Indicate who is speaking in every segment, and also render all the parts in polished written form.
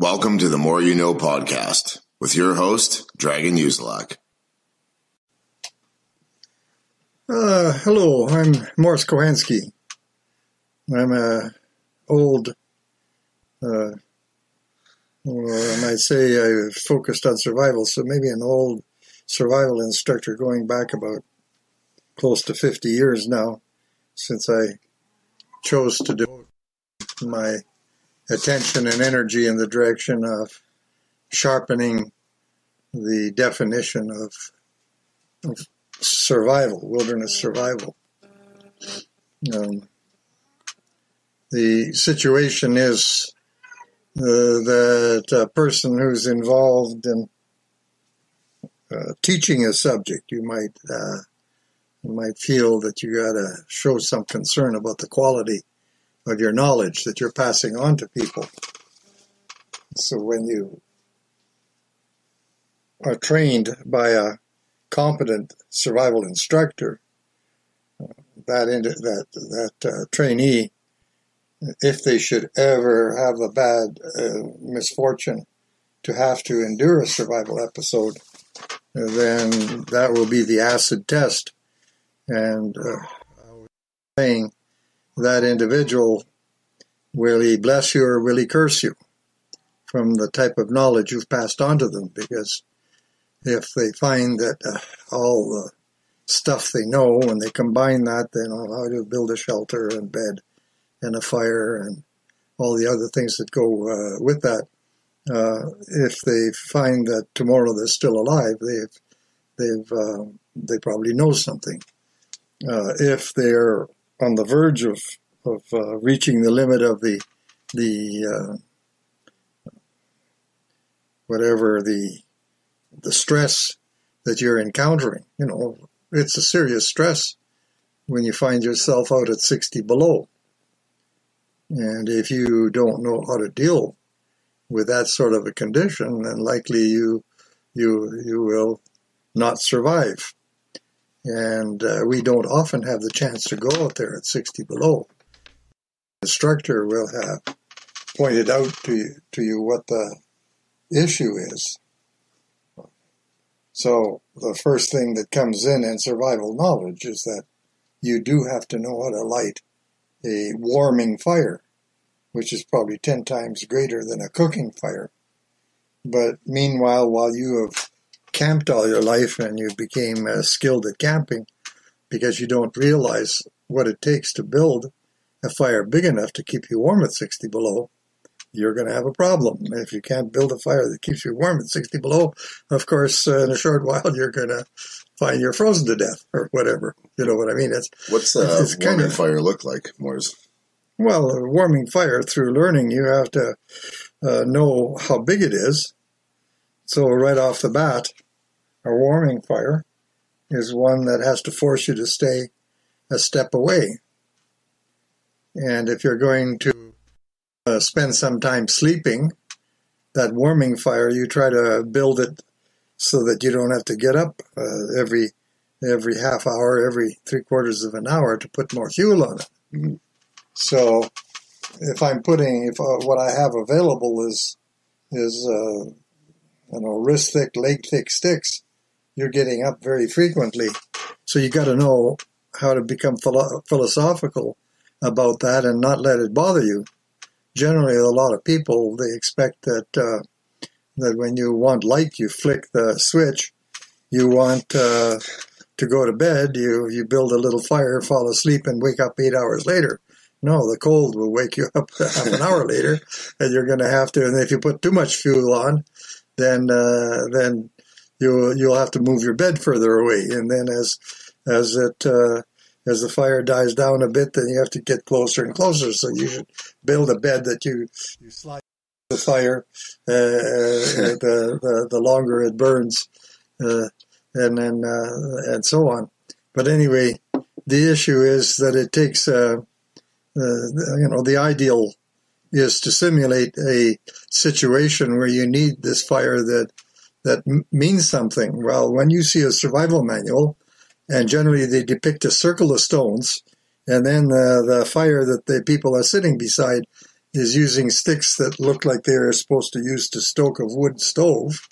Speaker 1: Welcome to the More You Know podcast with your host, Dragon Uselak.
Speaker 2: Hello, I'm Morris Kochanski. I'm a old, or I might say I focused on survival, so maybe an old survival instructor going back about close to 50 years now, since I chose to devote my attention and energy in the direction of sharpening the definition of survival, wilderness survival. The situation is that a person who's involved in teaching a subject, you might feel that you got to show some concern about the quality of your knowledge that you're passing on to people. So when you are trained by a competent survival instructor, that trainee, if they should ever have a bad misfortune to have to endure a survival episode, then that will be the acid test. And I was saying, that individual, will he bless you or will he curse you from the type of knowledge you've passed on to them? Because if they find that all the stuff they know, when they combine that, they know how to build a shelter and bed and a fire and all the other things that go with that. If they find that tomorrow they're still alive, they probably know something. If they're on the verge of reaching the limit of the stress that you're encountering, it's a serious stress when you find yourself out at 60 below. And if you don't know how to deal with that sort of a condition, then likely you will not survive. And we don't often have the chance to go out there at 60 below. The instructor will have pointed out to you what the issue is. So the first thing that comes in survival knowledge is that you do have to know how to light a warming fire, which is probably 10 times greater than a cooking fire. But meanwhile, while you have camped all your life and you became skilled at camping, because you don't realize what it takes to build a fire big enough to keep you warm at 60 below, you're going to have a problem. If you can't build a fire that keeps you warm at 60 below, of course, in a short while, you're going to find you're frozen to death or whatever. You know what I mean?
Speaker 1: What's a warming fire look like, Morris?
Speaker 2: Well, a warming fire, through learning, you have to know how big it is. So right off the bat, a warming fire is one that has to force you to stay a step away. And if you're going to spend some time sleeping, that warming fire, you try to build it so that you don't have to get up every half hour, every 3/4 of an hour to put more fuel on it. Mm-hmm. So if what I have available is wrist thick, leg thick sticks, you're getting up very frequently. So you got to know how to become philosophical about that and not let it bother you. Generally, a lot of people, they expect that when you want light, you flick the switch. You want to go to bed, you build a little fire, fall asleep, and wake up 8 hours later. No, the cold will wake you up half an hour later, and you're going to have to. And if you put too much fuel on, then you'll have to move your bed further away. And then as the fire dies down a bit, then you have to get closer and closer. So you should build a bed that you slide the fire. The longer it burns, and so on. But anyway, the issue is that it takes. The ideal is to simulate a situation where you need this fire that means something. Well, when you see a survival manual, and generally they depict a circle of stones, and then the fire that the people are sitting beside is using sticks that look like they're supposed to use to stoke a wood stove.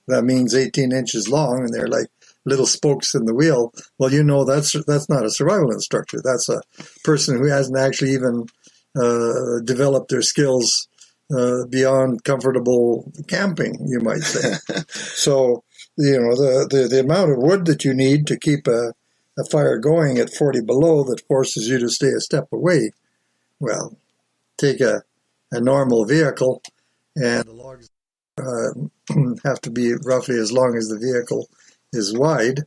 Speaker 2: That means 18 inches long, and they're like little spokes in the wheel. Well, that's not a survival instructor. That's a person who hasn't actually even developed their skills beyond comfortable camping, you might say. So, the amount of wood that you need to keep a fire going at 40 below that forces you to stay a step away, well, take a normal vehicle, and the logs have to be roughly as long as the vehicle is wide,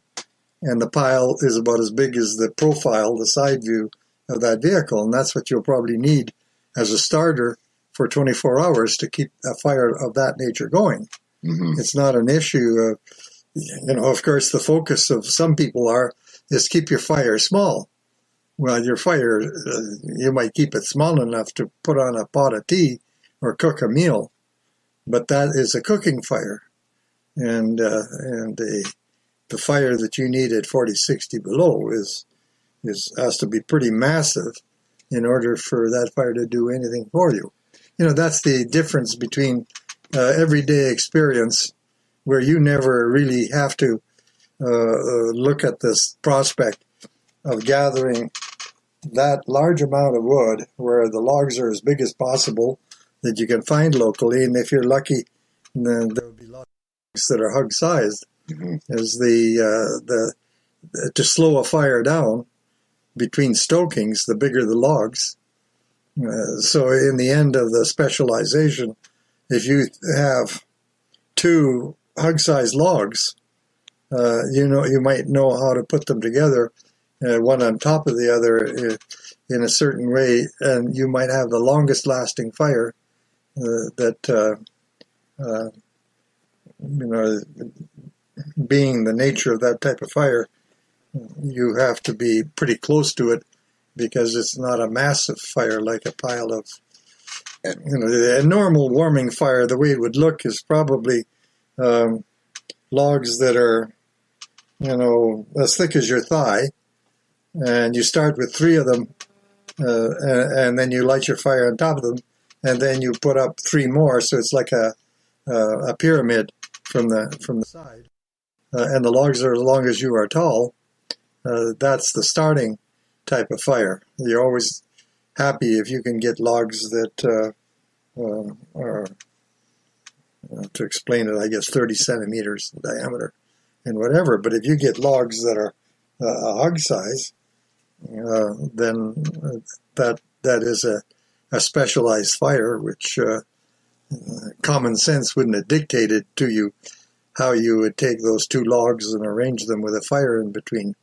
Speaker 2: and the pile is about as big as the profile, the side view of that vehicle, and that's what you'll probably need as a starter for 24 hours to keep a fire of that nature going. Mm-hmm. It's not an issue of, of course, the focus of some people is keep your fire small. Well, your fire, you might keep it small enough to put on a pot of tea or cook a meal, but that is a cooking fire. And the fire that you need at 40, 60 below has to be pretty massive in order for that fire to do anything for you. That's the difference between everyday experience, where you never really have to look at this prospect of gathering that large amount of wood where the logs are as big as possible that you can find locally, and if you're lucky, then there'll be lots of logs that are hug-sized. Mm-hmm. As to slow a fire down between stokings, the bigger the logs. So in the end of the specialization, if you have 2 hug-sized logs, you might know how to put them together, one on top of the other in a certain way, and you might have the longest lasting fire being the nature of that type of fire, you have to be pretty close to it because it's not a massive fire like a pile of, a normal warming fire. The way it would look is probably logs that are, as thick as your thigh, and you start with 3 of them, and then you light your fire on top of them, and then you put up 3 more, so it's like a pyramid from the side. And the logs are as long as you are tall. That's the starting type of fire. You're always happy if you can get logs that are, to explain it, I guess 30 centimeters in diameter and whatever. But if you get logs that are a hug size, then that is a specialized fire, which common sense wouldn't have dictated to you how you would take those 2 logs and arrange them with a fire in between.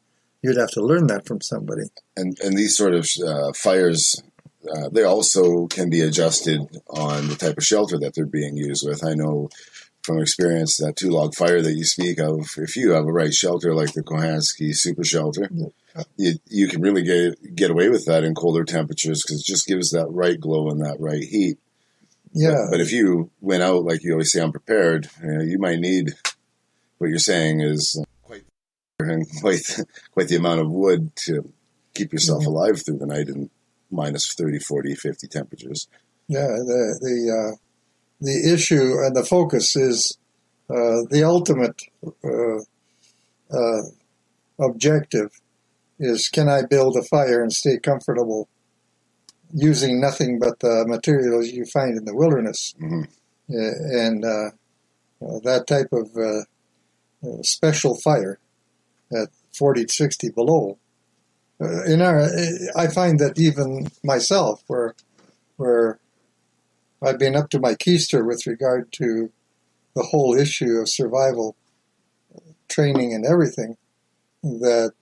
Speaker 2: You'd have to learn that from somebody.
Speaker 1: And these sort of fires, they also can be adjusted on the type of shelter that they're being used with. I know from experience that 2-log fire that you speak of, if you have a right shelter like the Kochanski super shelter, you can really get away with that in colder temperatures because it just gives that right glow and that right heat.
Speaker 2: Yeah.
Speaker 1: But if you went out, like you always say, unprepared, you might need, what you're saying is quite the amount of wood to keep yourself alive through the night in minus 30, 40, 50 temperatures.
Speaker 2: Yeah, the issue and the focus is the ultimate objective is, can I build a fire and stay comfortable using nothing but the materials you find in the wilderness? Mm-hmm. And that type of special fire at 40, 60 below. I find that even myself, where I've been up to my keister with regard to the whole issue of survival training and everything, that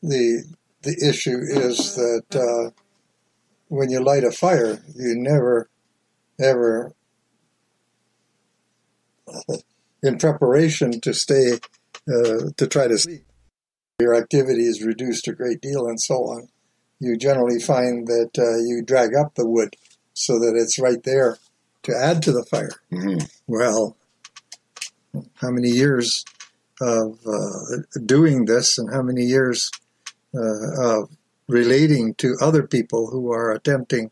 Speaker 2: the issue is that when you light a fire, you never, ever, in preparation to stay, to try to sleep, your activity is reduced a great deal and so on. You generally find that you drag up the wood so that it's right there to add to the fire. Mm-hmm. Well, how many years of doing this and how many years of relating to other people who are attempting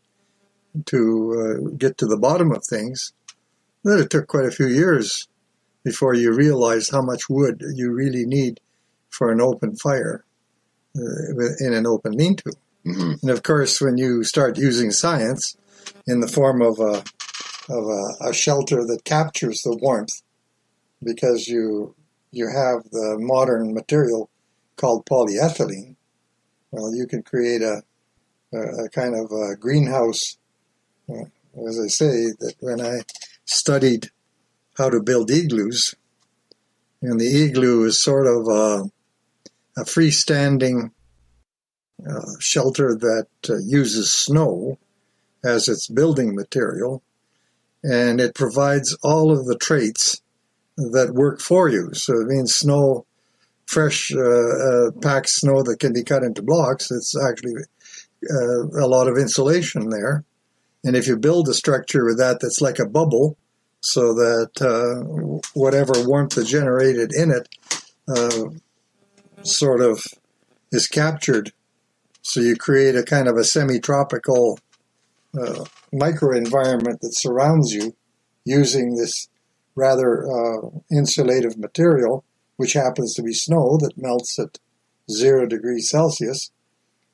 Speaker 2: to get to the bottom of things, then it took quite a few years before you realized how much wood you really need for an open fire in an open lean-to.
Speaker 1: Mm-hmm.
Speaker 2: And of course, when you start using science in the form of a shelter that captures the warmth, because you have the modern material called polyethylene, well, you can create a kind of a greenhouse. As I say, that when I studied how to build igloos, and the igloo is sort of a freestanding shelter that uses snow as its building material, and it provides all of the traits that work for you. So it means snow, fresh packed snow that can be cut into blocks. It's actually a lot of insulation there. And if you build a structure with that that's like a bubble, so that whatever warmth is generated in it sort of is captured. So you create a kind of a semi-tropical microenvironment that surrounds you using this rather insulative material, which happens to be snow that melts at 0 degrees Celsius.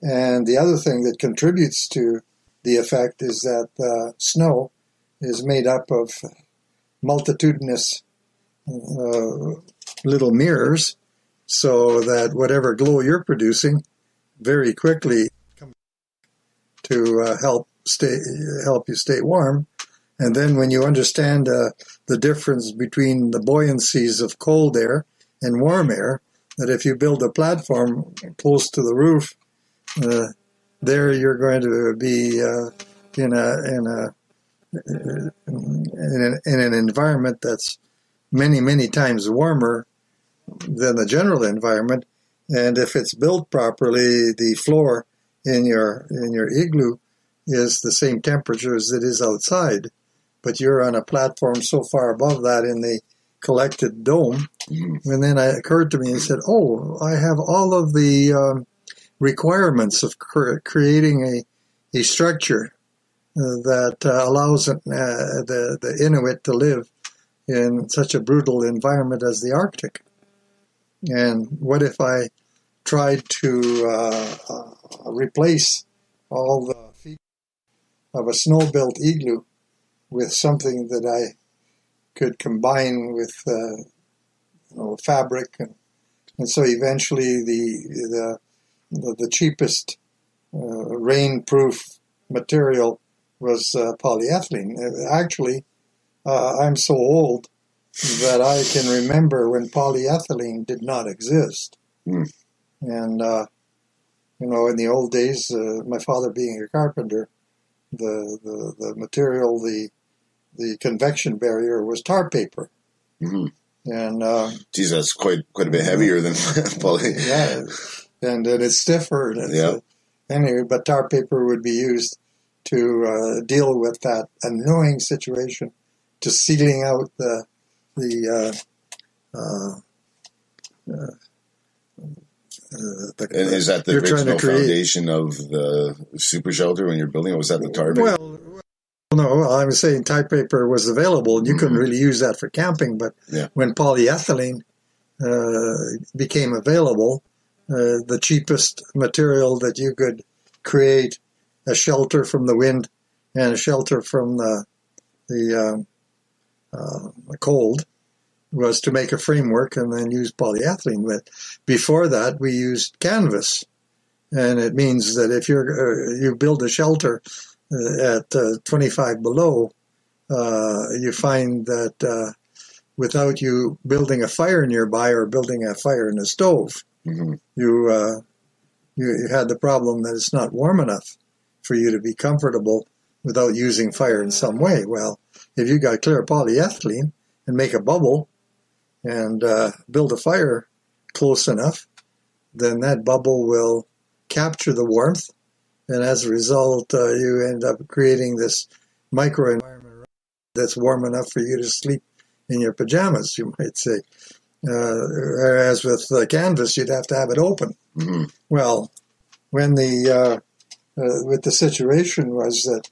Speaker 2: And the other thing that contributes to the effect is that snow is made up of multitudinous little mirrors, so that whatever glow you're producing very quickly comes to help you stay warm. And then when you understand the difference between the buoyancies of cold air and warm air, that if you build a platform close to the roof, there you're going to be in an environment that's many times warmer than the general environment. And if it's built properly, the floor in your igloo is the same temperature as it is outside, but you're on a platform so far above that in the collected dome. Mm-hmm. And then it occurred to me and said, oh, I have all of the requirements of creating a structure that allows the Inuit to live in such a brutal environment as the Arctic. And what if I tried to replace all the features of a snow-built igloo with something that I could combine with fabric, and so eventually the cheapest rain-proof material was polyethylene. Actually, I'm so old that I can remember when polyethylene did not exist. Mm. And, in the old days, my father being a carpenter, the material, the convection barrier was tar paper. Mm-hmm. And
Speaker 1: geez, that's quite a bit heavier than poly.
Speaker 2: Yeah, and it's stiffer. Anyway, but tar paper would be used to deal with that annoying situation, to sealing out the
Speaker 1: and is that the original foundation of the super shelter when you're building it? Was that the tar paper?
Speaker 2: Well, no, I was saying tar paper was available, and you couldn't really use that for camping. But when polyethylene became available, the cheapest material that you could create a shelter from the wind and a shelter from the cold was to make a framework and then use polyethylene. But before that, we used canvas, and it means that if you build a shelter at 25 below, you find that without you building a fire nearby or building a fire in a stove, mm-hmm. you had the problem that it's not warm enough for you to be comfortable without using fire in some way. Well, if you got clear polyethylene and make a bubble and build a fire close enough, then that bubble will capture the warmth, and as a result, you end up creating this microenvironment that's warm enough for you to sleep in your pajamas, you might say. Whereas with canvas, you'd have to have it open. Mm-hmm. Well, when with the situation was that